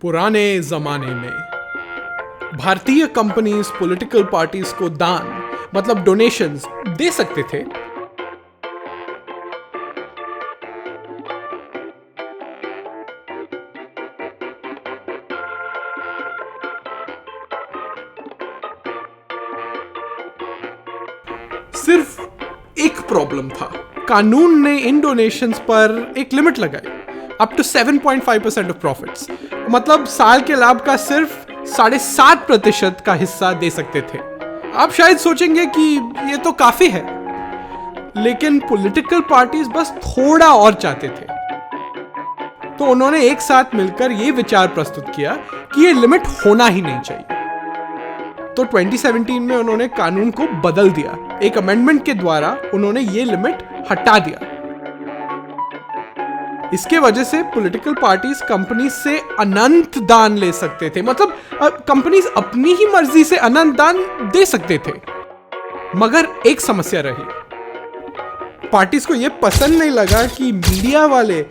पुराने जमाने में भारतीय कंपनीज पॉलिटिकल पार्टीज को दान मतलब डोनेशंस दे सकते थे। सिर्फ एक प्रॉब्लम था, कानून ने इन डोनेशंस पर एक लिमिट लगाई, अप टू 7.5% ऑफ प्रॉफिट्स, मतलब साल के लाभ का सिर्फ 7.5% का हिस्सा दे सकते थे। आप शायद सोचेंगे कि ये तो काफी है, लेकिन पॉलिटिकल पार्टीज बस थोड़ा और चाहते थे, तो उन्होंने एक साथ मिलकर ये विचार प्रस्तुत किया कि ये लिमिट होना ही नहीं चाहिए। तो 2017 में उन्होंने कानून को बदल दिया, एक अमेंडमेंट के द्वारा उन्होंने ये लिमिट हटा दिया। इसके वजह से पॉलिटिकल पार्टीज कंपनी से अनंत दान ले सकते थे, मतलब कंपनीज अपनी ही मर्जी से अनंत दान दे सकते थे। मगर एक समस्या रही, पार्टीज को यह पसंद नहीं लगा कि मीडिया वाले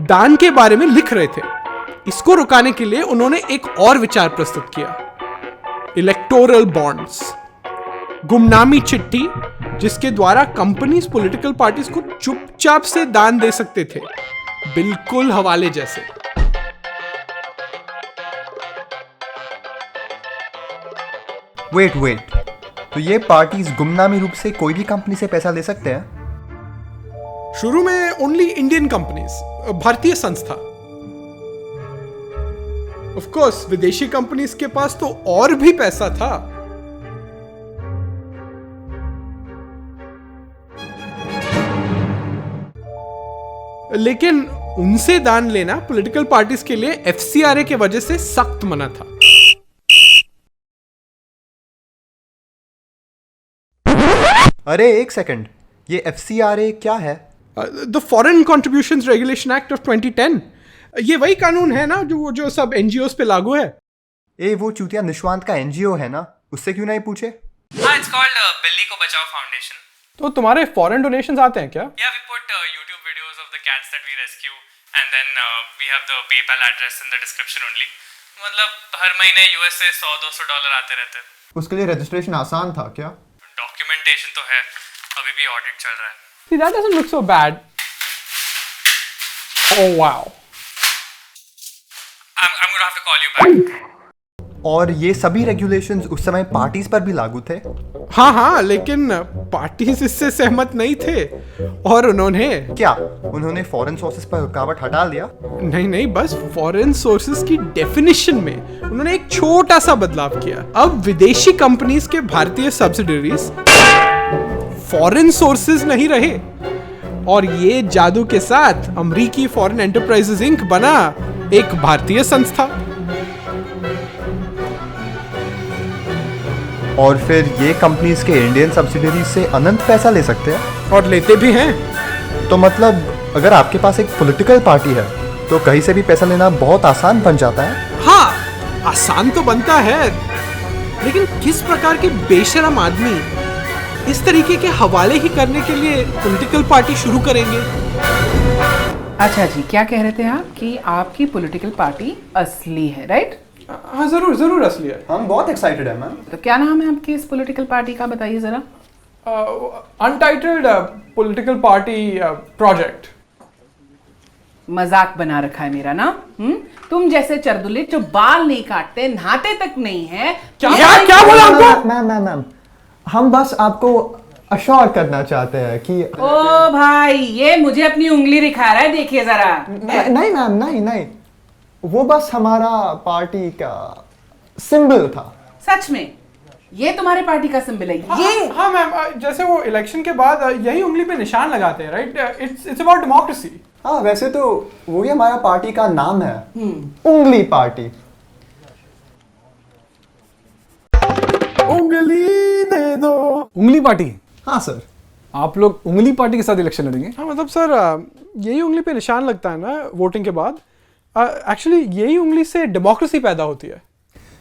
दान के बारे में लिख रहे थे। इसको रुकाने के लिए उन्होंने एक और विचार प्रस्तुत किया, इलेक्टोरल बॉन्ड्स, गुमनामी चिट्ठी, जिसके द्वारा कंपनीज पॉलिटिकल पार्टीज को चुपचाप से दान दे सकते थे, बिल्कुल हवाले जैसे। वेट, तो ये पार्टीज गुमनामी रूप से कोई भी कंपनी से पैसा ले सकते हैं? शुरू में ओनली इंडियन कंपनीज, भारतीय संस्था। ऑफ कोर्स विदेशी कंपनीज के पास तो और भी पैसा था। लेकिन उनसे दान लेना पॉलिटिकल पार्टीज के लिए एफसीआरए के वजह से सख्त मना था। अरे एक सेकंड, ये एफसीआरए क्या है? The foreign contributions regulation act of 2010। ये वही कानून है ना जो सब एनजीओस पे लागू है। वो चूतिया निशवांत का एनजीओ है ना, उससे क्यों नहीं पूछे? हाँ, it's called बिल्ली को बचाओ फाउंडेशन। तो तुम्हारे फॉरेन डोनेशंस आते हैं क्या? Yeah, we put YouTube videos of the cats that we rescue and then we have the PayPal address in the description only. मतलब हर महीने यूएस से $100-200 आते रहते हैं। उसके लिए रजिस्ट्रेशन आसान था क्या? डॉक्यूमेंटेशन तो है, अभी भी ऑडिट चल रहा है। See, that doesn't look so bad. Oh wow. I'm gonna have to call you back. और ये सभी रेगुलेशंस उस समय पार्टीज पर भी लागू थे? हाँ, लेकिन पार्टीज इससे सहमत नहीं थे और उन्होंने फॉरेन सोर्सेज पर रुकावट हटा लिया? नहीं, बस फॉरेन सोर्सेज की डेफिनेशन में उन्होंने एक छोटा सा बदलाव किया। अब विदेशी कंपनीज के भारतीय सब्सिडरीज फॉरेन सोर्सेज नहीं रहे, और ये जादू के साथ अमेरिकी फॉरेन एंटरप्राइजेज इंक बना एक भारतीय संस्था। और फिर ये कंपनीज के इंडियन सब्सिडरीज से अनंत पैसा ले सकते हैं? और लेते भी हैं। तो मतलब अगर आपके पास एक पॉलिटिकल पार्टी है तो कहीं से भी पैसा लेना बहुत आसान बन जाता है? हाँ, आसान तो बनता है, लेकिन किस प्रकार के बेशरम आदमी इस तरीके के हवाले ही करने के लिए पॉलिटिकल पार्टी शुरू करेंगे? अच्छा जी, क्या कह रहे थे आप कि आपकी पॉलिटिकल पार्टी असली है, राइट? हाँ, जरूर असली है। हम बहुत एक्साइटेड है मैम। तो क्या नाम है आपकी इस पॉलिटिकल पार्टी का, बताइए जरा। Untitled political party project. मजाक बना रखा है मेरा ना? तुम जैसे चरदुल्ले जो बाल नहीं काटते, नहाते तक नहीं है। क्या बोला आपको? मैम, हम बस आपको अश्योर करना चाहते हैं कि ओ भाई, ये मुझे अपनी उंगली दिखा रहा है, देखिए जरा। नहीं मैम, नहीं, वो बस हमारा पार्टी का सिंबल था। सच में ये तुम्हारे पार्टी का सिंबल है? ये हाँ मैम, जैसे वो इलेक्शन के बाद यही उंगली पे निशान लगाते हैं, राइट? It's about democracy. हाँ, वैसे तो वही हमारा पार्टी का नाम है, उंगली पार्टी। उंगली दे दो। उंगली पार्टी? हाँ सर। आप लोग उंगली पार्टी के साथ इलेक्शन लड़ेंगे? हाँ, मतलब सर यही उंगली पे निशान लगता है ना वोटिंग के बाद। एक्चुअली यही उंगली से डेमोक्रेसी पैदा होती है।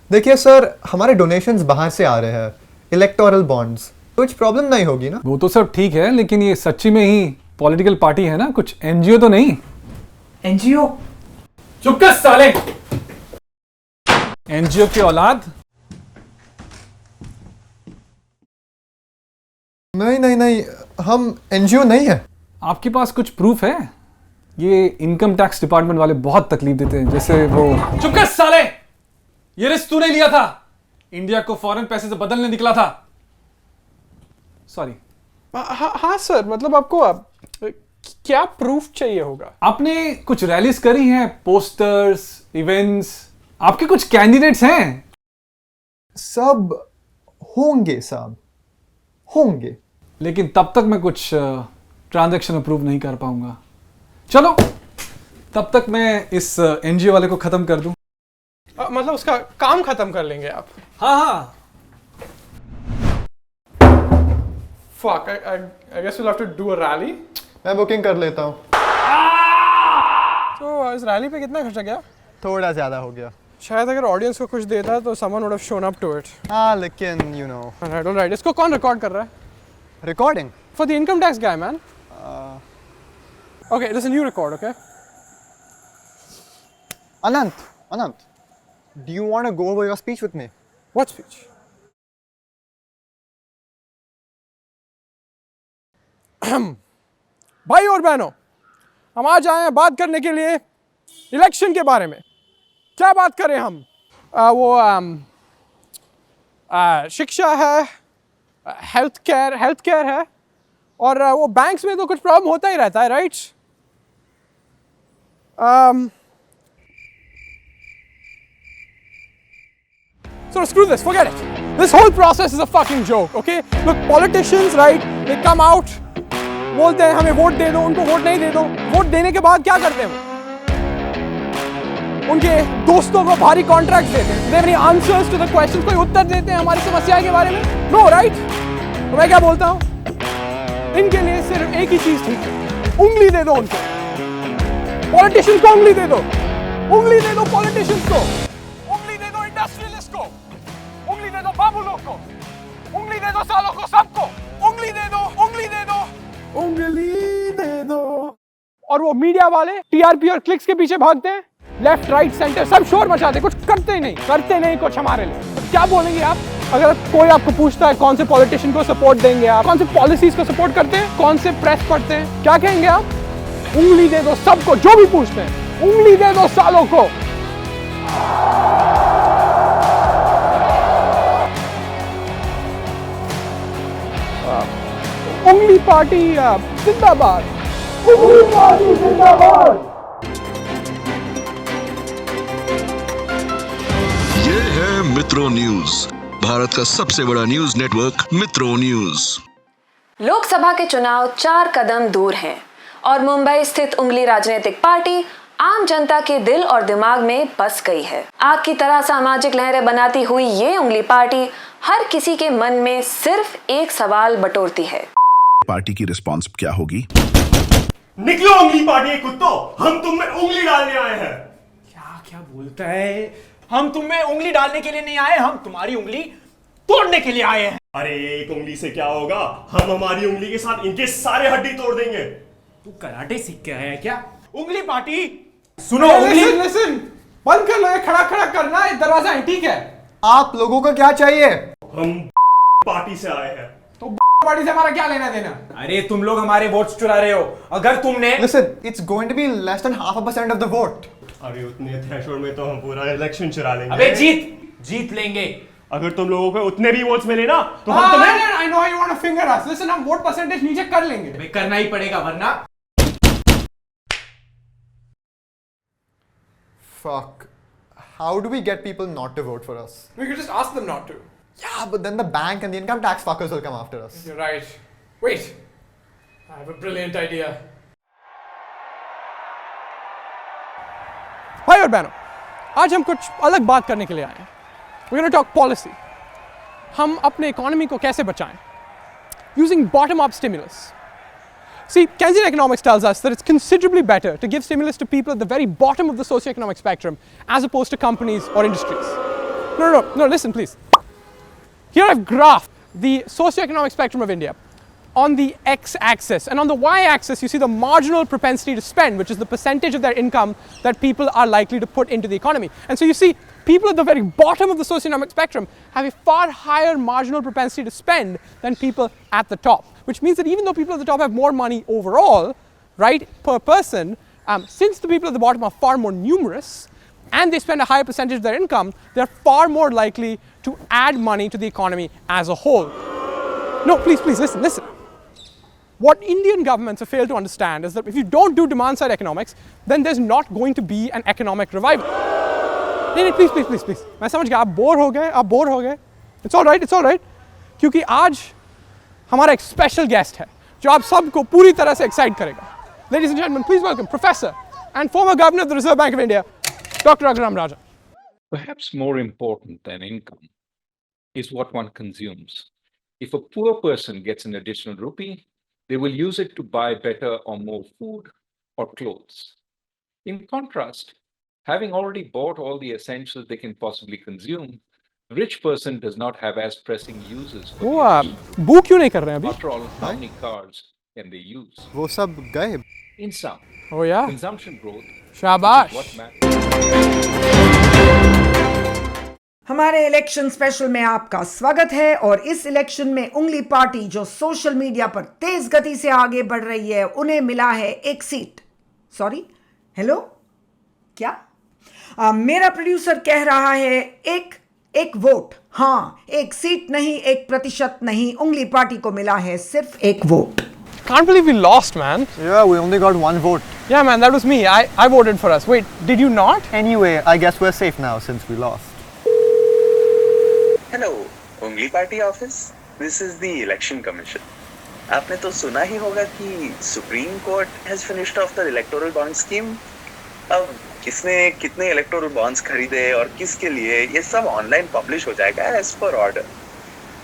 देखिए सर, हमारे डोनेशंस बाहर से आ रहे हैं, इलेक्टोरल बॉन्ड्स, कुछ प्रॉब्लम नहीं होगी ना? वो तो सब ठीक है, लेकिन ये सच्ची में ही पॉलिटिकल पार्टी है ना, कुछ एनजीओ तो नहीं? एनजीओ? चुप कर साले। एनजीओ की औलाद। नहीं नहीं नहीं, हम एनजीओ नहीं है। आपके पास कुछ प्रूफ है? ये इनकम टैक्स डिपार्टमेंट वाले बहुत तकलीफ देते हैं, जैसे वो। चुप कर साले, ये रिस्क तूने लिया था, इंडिया को फॉरेन पैसे से बदलने निकला था। सॉरी। हाँ सर, मतलब आपको क्या प्रूफ चाहिए होगा? आपने कुछ रैलीज करी हैं, पोस्टर्स, इवेंट्स, आपके कुछ कैंडिडेट्स हैं। सब होंगे साहब, होंगे। लेकिन तब तक मैं कुछ ट्रांजैक्शन अप्रूव नहीं कर पाऊंगा। चलो, तब तक मैं इस एनजीओ वाले को खत्म कर दूं। मतलब उसका काम खत्म कर लेंगे आप? हाँ हाँ। Fuck, I guess we'll have to do a rally. मैं बुकिंग कर लेता हूँ। तो इस रैली पे कितना खर्चा गया? थोड़ा ज़्यादा हो गया। शायद अगर ऑडियंस को कुछ देता तो someone would have shown up to it. हाँ लेकिन you know. Alright. इसको कौन रिकॉर्ड कर रहा है? Recording? For the income tax guy, man. Okay, listen, you record, okay? Anant, do you want to go over your speech with me? What speech? भाई और बहनों, हम आज आए हैं बात करने के लिए इलेक्शन के बारे में। क्या बात करें हम? शिक्षा है, हेल्थ केयर है, और वो बैंक्स में तो कुछ प्रॉब्लम होता ही रहता है, right? So screw this, forget it. This whole process is a fucking joke, okay? Look, politicians, right? They come out, बोलते हैं हमें वोट दे दो, उनको वोट नहीं दे दो। वोट देने के बाद क्या करते हैं वो? उनके दोस्तों को भारी कॉन्ट्रैक्ट देते हैं। They have any answers to the questions? कोई उत्तर देते हैं हमारी समस्या के बारे में? No, right? तो मैं क्या बोलता हूँ? इनके लिए सिर्फ एक ही चीज ठीक है, उंगली दे दो उनको। पॉलिटिशियंस को उंगली दे दो, उंगली दे दो पॉलिटिशियंस को, उंगली दे दो इंडस्ट्रियलिस्ट को, उंगली दे दो बाबू लोग को, उंगली दे दो सालों को, सबको उंगली दे दो, उंगली दे दो, उंगली दे दो। और वो मीडिया वाले टीआरपी और क्लिक्स के पीछे भागते हैं, लेफ्ट राइट सेंटर सब शोर मचाते, कुछ करते नहीं कुछ हमारे लिए। तो क्या बोलेंगे आप अगर कोई आपको पूछता है कौन से पॉलिटिशियन को सपोर्ट देंगे आप, कौन से पॉलिसीज को सपोर्ट करते हैं, कौन से प्रेस पढ़ते हैं, क्या कहेंगे आप? उंगली दे दो सबको, जो भी पूछते हैं, उंगली दे दो सालों को। उंगली पार्टी जिंदाबाद, उंगली पार्टी जिंदाबाद। ये है मित्रों न्यूज, भारत का सबसे बड़ा न्यूज नेटवर्क मित्रों न्यूज। लोकसभा के चुनाव 4 कदम दूर हैं और मुंबई स्थित उंगली राजनीतिक पार्टी आम जनता के दिल और दिमाग में बस गई है। आग की तरह सामाजिक लहरें बनाती हुई ये उंगली पार्टी हर किसी के मन में सिर्फ एक सवाल बटोरती है, पार्टी की रिस्पांस क्या होगी? निकलो उंगली पार्टी के कुत्तों, हम तुम में उंगली डालने आए हैं। क्या बोलता है? हम तुम में उंगली डालने के लिए नहीं आए, हम तुम्हारी उंगली तोड़ने के लिए आए हैं। अरे एक उंगली से क्या होगा, हम हमारी उंगली के साथ इनके सारे हड्डी तोड़ देंगे। तू कराटे सीख के आया है क्या? उंगली पार्टी सुनो, लिसन, बंद कर लो ये खड़ा करना, ये दरवाजा है, ठीक है? आप लोगों को क्या चाहिए? हम पार्टी से आए हैं। तो पार्टी से हमारा क्या लेना देना? अरे तुम लोग हमारे वोट्स चुरा रहे हो। अगर तुमने Listen, it's going to be less than 0.5% of the vote. अरे उतने थ्रेशोल्ड में तो हम पूरा इलेक्शन चुरा लेंगे। अबे जीत लेंगे। अगर तुम लोगों को उतने भी वोट्स मिले ना तो हम हाँ, तुम्हें I know you want to finger us. Listen, हम वोट परसेंटेज नीचे कर लेंगे। अबे करना ही पड़ेगा वरना। Fuck. How do we get people not to vote for us? We could just ask them not to. Yeah, but then the bank and the income tax fuckers will come after us. You're right. Wait, I have a brilliant idea. भाई और बहनों, आज हम कुछ अलग बात करने के लिए आए हैं। We're going to talk policy. हम अपने इकोनॉमी को कैसे बचाएं? Using bottom-up stimulus. See, Keynesian economics tells us that it's considerably better to give stimulus to people at the very bottom of the socioeconomic spectrum as opposed to companies or industries. No, listen, please. Here I've graphed the socioeconomic spectrum of India on the x-axis, and on the y-axis you see the marginal propensity to spend, which is the percentage of their income that people are likely to put into the economy. And so you see people at the very bottom of the socioeconomic spectrum have a far higher marginal propensity to spend than people at the top. Which means that even though people at the top have more money overall, right, per person, since the people at the bottom are far more numerous and they spend a higher percentage of their income, they're far more likely to add money to the economy as a whole. No, please, listen. What Indian governments have failed to understand is that if you don't do demand side economics, then there's not going to be an economic revival. नहीं, please. मैं समझ गया, आप bore हो गए. It's all right. क्योंकि आज हमारा एक स्पेशल गेस्ट है जो आप सबको पूरी तरह से एक्साइट करेगा. Ladies and gentlemen, please welcome Professor and former Governor of the Reserve Bank of India, Dr. Raghuram Rajan. Perhaps more important than income is what one consumes. If a poor person gets an additional rupee, they will use it to buy better or more food or clothes. In contrast, having already bought all the essentials they can possibly consume, a rich person does not have as pressing uses for वो बू क्यों नहीं कर रहे हैं अभी? After all, how many cars can they use? वो सब गए. In sum, Oh yeah. consumption growth शाबाश. is what matters. हमारे इलेक्शन स्पेशल में आपका स्वागत है और इस इलेक्शन में उंगली पार्टी जो सोशल मीडिया पर तेज गति से आगे बढ़ रही है, उन्हें मिला है एक सीट. सॉरी, हेलो, क्या? मेरा प्रोड्यूसर कह रहा है एक वोट. हाँ, एक सीट नहीं, 1% नहीं, उंगली पार्टी को मिला है सिर्फ एक vote. Can't believe we lost, man. Yeah, we only got one vote. Yeah, man, that was me. I voted for us. Wait, did you not? Anyway, I guess we're safe now since we lost. Hello, उंगली party office. This is the election commission. आपने तो सुना ही होगा कि supreme court has finished off the electoral bond scheme. अब किसने कितने इलेक्टोरल बॉन्ड्स खरीदे और किसके लिए, ये सब ऑनलाइन पब्लिश हो जाएगा एज पर ऑर्डर.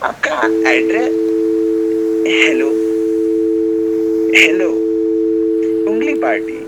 आपका एड्रेस. हेलो, उंगली पार्टी.